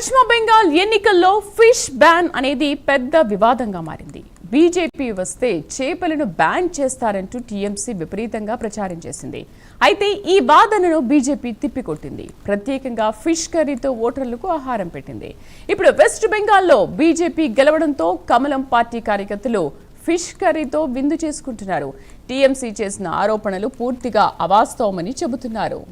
పశ్చిమ బెంగాల్ ఎన్నికల్లో fish ban అనేది పెద్ద వివాదంగా మారింది. బీజేపీ వస్తే చేపలను బ్యాన్ చేస్తారంటూ టీఎంసీ విపరీతంగా ప్రచారం చేసింది. అయితే ఈ వాదనను బీజేపీ తిప్పికొట్టింది. ప్రత్యేకంగా ఫిష్ కర్రీతో ఓటర్లకు ఆహారం పెట్టింది. ఇప్పుడు వెస్ట్ బెంగాల్లో బీజేపీ గెలవడంతో కమలం పార్టీ కార్యకర్తలు ఫిష్ కర్రీతో విందు చేసుకుంటున్నారు. టీఎంసీ చేసిన ఆరోపణలు పూర్తిగా అవాస్తవమని చెబుతున్నారు.